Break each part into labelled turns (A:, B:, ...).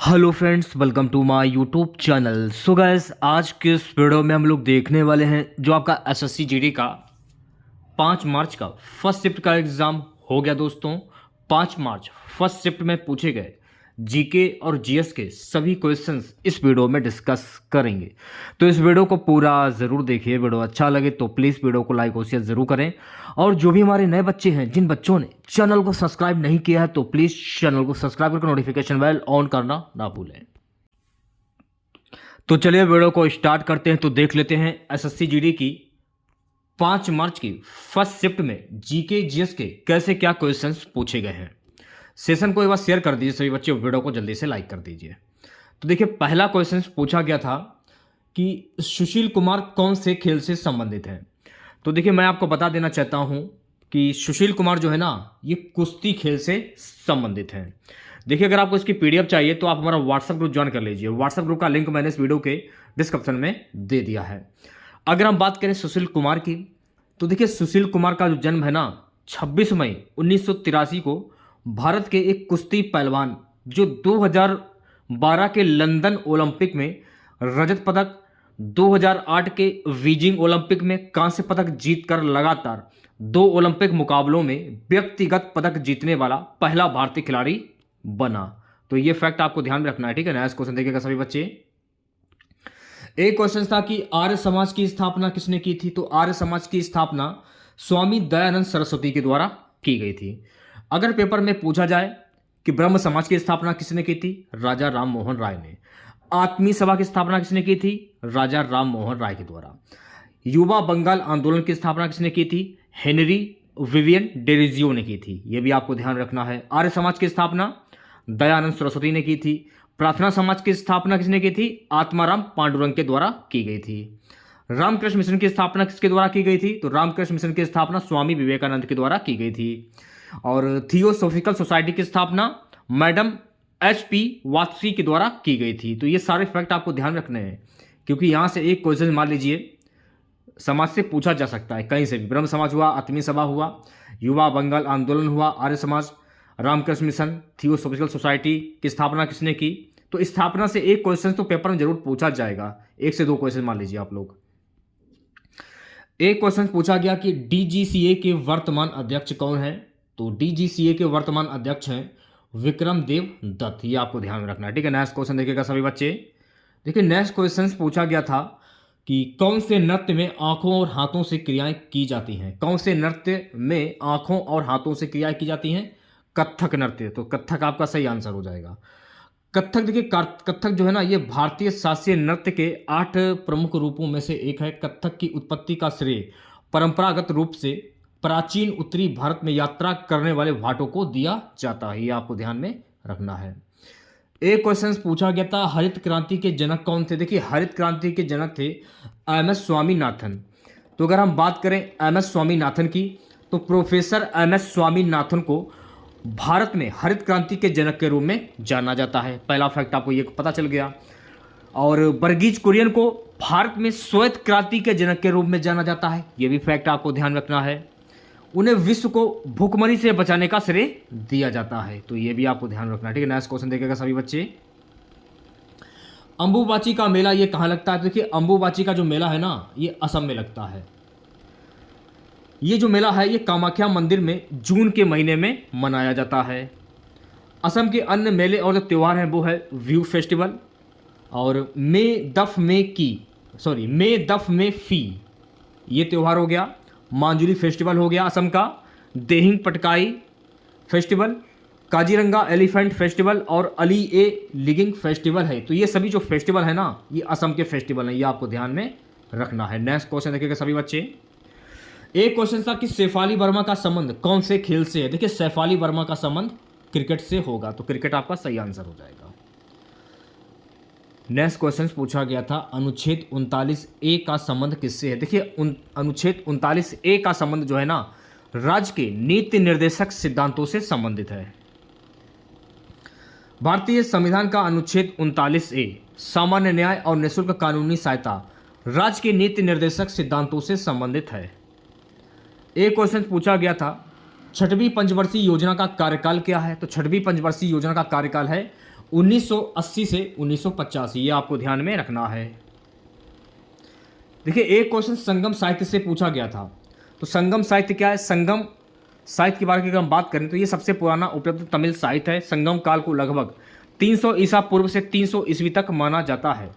A: Hello friends, welcome to my YouTube channel. So guys, आज के इस वीडियो में हम लोग देखने वाले हैं जो आपका एसएससी जीडी का 5 मार्च का फर्स्ट शिफ्ट का एग्ज़ाम हो गया दोस्तों। 5 मार्च फर्स्ट शिफ्ट में पूछे गए जीके और जीएस के सभी क्वेश्चंस इस वीडियो में डिस्कस करेंगे। तो इस वीडियो को पूरा ज़रूर देखिए। वीडियो अच्छा लगे तो प्लीज़ वीडियो को लाइक और शेयर ज़रूर करें। और जो भी हमारे नए बच्चे हैं, जिन बच्चों ने चैनल को सब्सक्राइब नहीं किया है, तो प्लीज़ चैनल को सब्सक्राइब करके नोटिफिकेशन बेल ऑन करना ना भूलें। तो चलिए वीडियो को स्टार्ट करते हैं। तो देख लेते हैं एसएससी जीडी की 5 मार्च की फर्स्ट शिफ्ट में जीके जीएस के कैसे क्या क्वेश्चंस पूछे गए हैं। सेशन को एक बार शेयर कर दीजिए सभी बच्चे, वीडियो को जल्दी से लाइक कर दीजिए। तो देखिए, पहला क्वेश्चन पूछा गया था कि सुशील कुमार कौन से खेल से संबंधित हैं। तो देखिए, मैं आपको बता देना चाहता हूं कि सुशील कुमार जो है ना, ये कुश्ती खेल से संबंधित हैं। देखिए, अगर आपको इसकी पीडीएफ चाहिए तो आप हमारा व्हाट्सएप ग्रुप ज्वाइन कर लीजिए। व्हाट्सएप ग्रुप का लिंक मैंने इस वीडियो के डिस्क्रिप्शन में दे दिया है। अगर हम बात करें सुशील कुमार की, तो देखिए, सुशील कुमार का जो जन्म है ना, 26 मई 1983 को भारत के एक कुश्ती पहलवान जो 2012 के लंदन ओलंपिक में रजत पदक, 2008 के बीजिंग ओलंपिक में कांस्य पदक जीतकर लगातार 2 ओलंपिक मुकाबलों में व्यक्तिगत पदक जीतने वाला पहला भारतीय खिलाड़ी बना। तो ये फैक्ट आपको ध्यान में रखना है, ठीक है ना। इस क्वेश्चन देखिएगा सभी बच्चे। एक क्वेश्चन था कि आर्य समाज की स्थापना किसने की थी। तो आर्य समाज की स्थापना स्वामी दयानंद सरस्वती के द्वारा की गई थी। अगर पेपर में पूछा जाए कि ब्रह्म समाज की स्थापना किसने की थी, राजा राम मोहन राय ने। आत्मीय सभा की स्थापना किसने की थी, राजा राम मोहन राय के द्वारा। युवा बंगाल आंदोलन की स्थापना किसने की थी, हेनरी विवियन डेरिजियो ने की थी। यह भी आपको ध्यान रखना है। आर्य समाज की स्थापना दयानंद सरस्वती ने की थी। प्रार्थना समाज की स्थापना किसने की थी, आत्माराम पांडुरंग के द्वारा की गई थी। रामकृष्ण मिशन की स्थापना किसके द्वारा की गई थी, तो रामकृष्ण मिशन की स्थापना स्वामी विवेकानंद के द्वारा की गई थी। और थियोसॉफिकल सोसाइटी की स्थापना मैडम एच.पी. वात्सी के द्वारा की गई थी। तो ये सारे फैक्ट आपको ध्यान रखने हैं, क्योंकि यहां से एक क्वेश्चन मान लीजिए समाज से पूछा जा सकता है कहीं से भी। ब्रह्म समाज हुआ, आत्मीय सभा हुआ, युवा बंगाल आंदोलन हुआ, Arya Samaj, Ramakrishna mission, theosophical society की स्थापना किसने की। तो स्थापना से एक क्वेश्चन तो पेपर में जरूर पूछा जाएगा, 1 से 2 क्वेश्चन मान लीजिए आप लोग। एक क्वेश्चन पूछा गया कि डीजीसीए के वर्तमान अध्यक्ष कौन है। तो डीजीसीए के वर्तमान अध्यक्ष हैं विक्रम देव दत्त। ये आपको ध्यान में रखना है, ठीक है। नेक्स्ट क्वेश्चन देखिएगा सभी बच्चे। देखिए, नेक्स्ट क्वेश्चन पूछा गया था कि कौन से नृत्य में आंखों और हाथों से क्रियाएं की जाती हैं। कौन से नृत्य में आंखों और हाथों से क्रियाएं की जाती हैं, कथक नृत्य। तो कथक आपका सही आंसर हो जाएगा। कथक, देखिए कथक जो है ना, ये भारतीय शास्त्रीय नृत्य के 8 प्रमुख रूपों में से एक है। कथक की उत्पत्ति का श्रेय परंपरागत रूप से प्राचीन उत्तरी भारत में यात्रा करने वाले भाटों को दिया जाता है। ये आपको ध्यान में रखना है। एक क्वेश्चन पूछा गया था हरित क्रांति के जनक कौन थे। देखिए, हरित क्रांति के जनक थे एम.एस. स्वामीनाथन। तो अगर हम बात करें एम.एस. स्वामीनाथन की, तो प्रोफेसर एम.एस. स्वामीनाथन को भारत में हरित क्रांति के जनक के रूप में जाना जाता है। पहला फैक्ट आपको ये पता चल गया। और वर्गीज कुरियन को भारत में श्वेत क्रांति के जनक के रूप में जाना जाता है। ये भी फैक्ट आपको ध्यान रखना है। उन्हें विश्व को भूखमरी से बचाने का श्रेय दिया जाता है। तो ये भी आपको ध्यान रखना है, ठीक है। नेक्स्ट क्वेश्चन देखिएगा सभी बच्चे। अंबुबाची का मेला ये कहाँ लगता है। देखिए, अंबुबाची का जो मेला है ना, ये असम में लगता है। ये जो मेला है, ये कामाख्या मंदिर में जून के महीने में मनाया जाता है। असम के अन्य मेले और जो त्यौहार हैं वो है व्यू फेस्टिवल और मे दफ में फी, ये त्यौहार हो गया। मांजुली फेस्टिवल हो गया असम का। Dehing Patkai festival, Kaziranga elephant festival और अली ए लिगिंग फेस्टिवल है। तो ये सभी जो फेस्टिवल है ना, ये असम के फेस्टिवल हैं। ये आपको ध्यान में रखना है। नेक्स्ट क्वेश्चन देखिएगा सभी बच्चे। एक क्वेश्चन था कि शेफाली वर्मा का संबंध कौन से खेल से है। देखिए, शेफाली वर्मा का संबंध क्रिकेट से होगा। तो क्रिकेट आपका सही आंसर हो जाएगा। नेक्स्ट क्वेश्चन पूछा गया था अनुच्छेद 39A का संबंध किससे है। देखिए, अनुच्छेद 39A का संबंध जो है ना, राज्य के नीति निर्देशक सिद्धांतों से संबंधित है। भारतीय संविधान का अनुच्छेद 39A सामान्य न्याय और निःशुल्क कानूनी सहायता राज्य के नीति निर्देशक सिद्धांतों से संबंधित है। एक क्वेश्चन पूछा गया था 6वीं पंचवर्षीय योजना का कार्यकाल क्या है। तो 6वीं पंचवर्षीय योजना का कार्यकाल है 1980 से 1985, ये आपको ध्यान में रखना है। देखिए एक क्वेश्चन संगम साहित्य से पूछा गया था, तो संगम साहित्य क्या है? संगम साहित्य के बारे में अगर हम बात करें तो ये सबसे पुराना उपलब्ध तमिल साहित्य है। संगम काल को लगभग 300 ईसा पूर्व से 300 ईस्वी तक माना जाता है,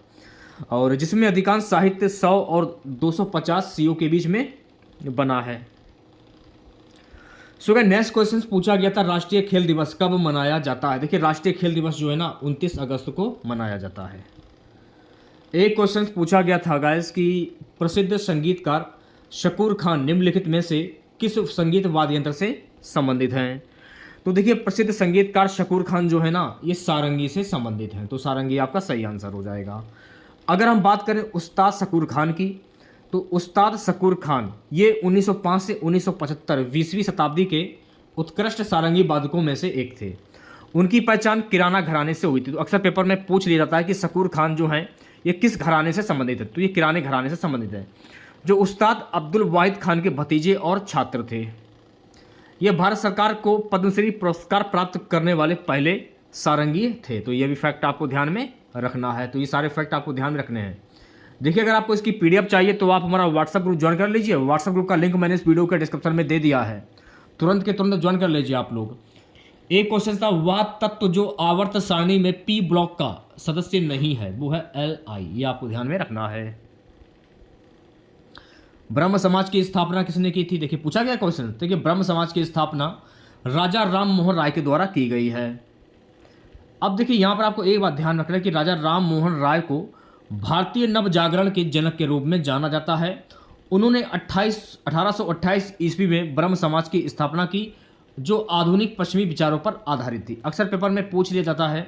A: और जिसमें अधिकांश साहित्य 100 और 250 सीओ के बीच में बना है। सो नेक्स्ट क्वेश्चन पूछा गया था, राष्ट्रीय खेल दिवस कब मनाया जाता है? देखिए राष्ट्रीय खेल दिवस जो है ना 29 अगस्त को मनाया जाता है। एक क्वेश्चन पूछा गया था गाइस कि प्रसिद्ध संगीतकार शकूर खान निम्नलिखित में से किस संगीत वाद्य यंत्र से संबंधित हैं? तो देखिए प्रसिद्ध संगीतकार शकूर खान जो है ना ये सारंगी से संबंधित हैं, तो सारंगी आपका सही आंसर हो जाएगा। अगर हम बात करें उस्ताद शकूर खान की, तो उस्ताद शकूर खान ये 1905 से 1975 20वीं शताब्दी के उत्कृष्ट सारंगी वादकों में से एक थे। उनकी पहचान किराना घराने से हुई थी। तो अक्सर पेपर में पूछ लिया जाता है कि शकूर खान जो हैं ये किस घराने से संबंधित है, तो ये किराने घराने से संबंधित है, जो उस्ताद अब्दुल वाहिद खान के भतीजे और छात्र थे। ये भारत सरकार को पद्मश्री पुरस्कार प्राप्त करने वाले पहले सारंगी थे। तो ये भी फैक्ट आपको ध्यान में रखना है। तो ये सारे फैक्ट आपको ध्यान में रखने हैं। देखिए अगर आपको इसकी पीडीएफ चाहिए तो आप हमारा व्हाट्सएप ग्रुप ज्वाइन कर लीजिए। व्हाट्सएप ग्रुप का लिंक मैंने इस वीडियो के डिस्क्रिप्शन में दे दिया है, तुरंत के तुरंत ज्वाइन कर लीजिए आप लोग। एक क्वेश्चन था, वह तत्व जो आवर्त सारणी में पी ब्लॉक का सदस्य नहीं है वो है Li, ये आपको ध्यान में रखना है। ब्रह्म समाज की स्थापना किसने की थी? देखिए पूछा गया क्वेश्चन। देखिए ब्रह्म समाज की स्थापना राजा राम मोहन राय के द्वारा की गई है। अब देखिए यहां पर आपको एक बात ध्यान रखना है कि राजा राम मोहन राय को भारतीय नव जागरण के जनक के रूप में जाना जाता है। उन्होंने 1828 ईस्वी में ब्रह्म समाज की स्थापना की, जो आधुनिक पश्चिमी विचारों पर आधारित थी। अक्सर पेपर में पूछ लिया जाता है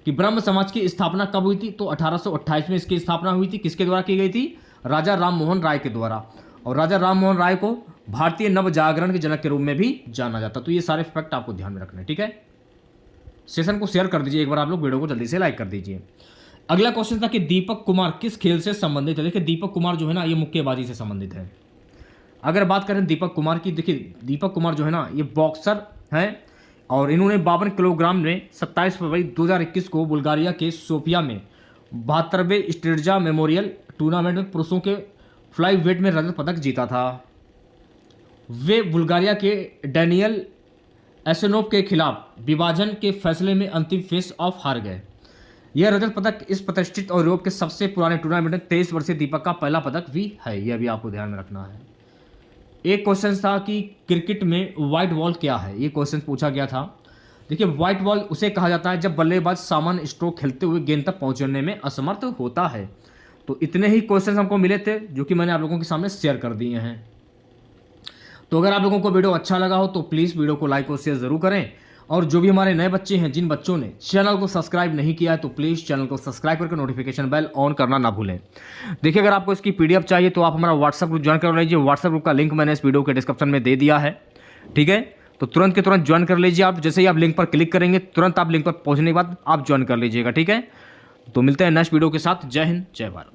A: कि ब्रह्म समाज की स्थापना कब हुई थी, तो 1828 में इसकी स्थापना हुई थी। किसके द्वारा की गई थी? राजा राम मोहन राय के द्वारा। और राजा राम मोहन राय को भारतीय नव जागरण के जनक के रूप में भी जाना जाता। तो ये सारे फैक्ट आपको ध्यान में रखने, ठीक है। सेशन को शेयर कर दीजिए एक बार आप लोग, वीडियो को जल्दी से लाइक कर दीजिए। अगला क्वेश्चन था कि दीपक कुमार किस खेल से संबंधित है? देखिए दीपक कुमार जो है ना ये मुक्केबाजी से संबंधित है। अगर बात करें दीपक कुमार की, देखिए दीपक कुमार जो है ना ये बॉक्सर हैं, और इन्होंने 52 किलोग्राम में 27 फरवरी 2021 को बुल्गारिया के सोफिया में 72वें स्ट्रेजा मेमोरियल टूर्नामेंट में पुरुषों के फ्लाई वेट में रजत पदक जीता था। वे बुल्गारिया के डैनियल एसेनोव के खिलाफ विभाजन के फैसले में अंतिम फेस ऑफ हार गए। यह रजत पदक इस प्रतिष्ठित और यूरोप के सबसे पुराने टूर्नामेंट में 23 वर्षीय दीपक का पहला पदक भी है। यह भी आपको ध्यान में रखना है। एक क्वेश्चन था कि क्रिकेट में व्हाइट बॉल क्या है? ये क्वेश्चन पूछा गया था। देखिए व्हाइट बॉल उसे कहा जाता है जब बल्लेबाज सामान्य स्ट्रोक खेलते हुए गेंद तक पहुंचने में असमर्थ होता है। तो इतने ही क्वेश्चन हमको मिले थे जो कि मैंने आप लोगों के सामने शेयर कर दिए हैं। तो अगर आप लोगों को वीडियो अच्छा लगा हो तो प्लीज़ वीडियो को लाइक और शेयर ज़रूर करें, और जो भी हमारे नए बच्चे हैं, जिन बच्चों ने चैनल को सब्सक्राइब नहीं किया है तो प्लीज़ चैनल को सब्सक्राइब करके नोटिफिकेशन बेल ऑन करना ना भूलें। देखिए अगर आपको इसकी पीडीएफ चाहिए तो आप हमारा व्हाट्सएप ग्रुप ज्वाइन कर लीजिए। व्हाट्सएप ग्रुप का लिंक मैंने इस वीडियो के डिस्क्रिप्शन में दे दिया है, ठीक है। तो तुरंत के तुरंत ज्वाइन कर लीजिए आप। जैसे ही आप लिंक पर क्लिक करेंगे तुरंत आप लिंक पर पहुँचने के बाद आप ज्वाइन कर लीजिएगा, ठीक है। तो मिलते हैं नेक्स्ट वीडियो के साथ। जय हिंद, जय भारत।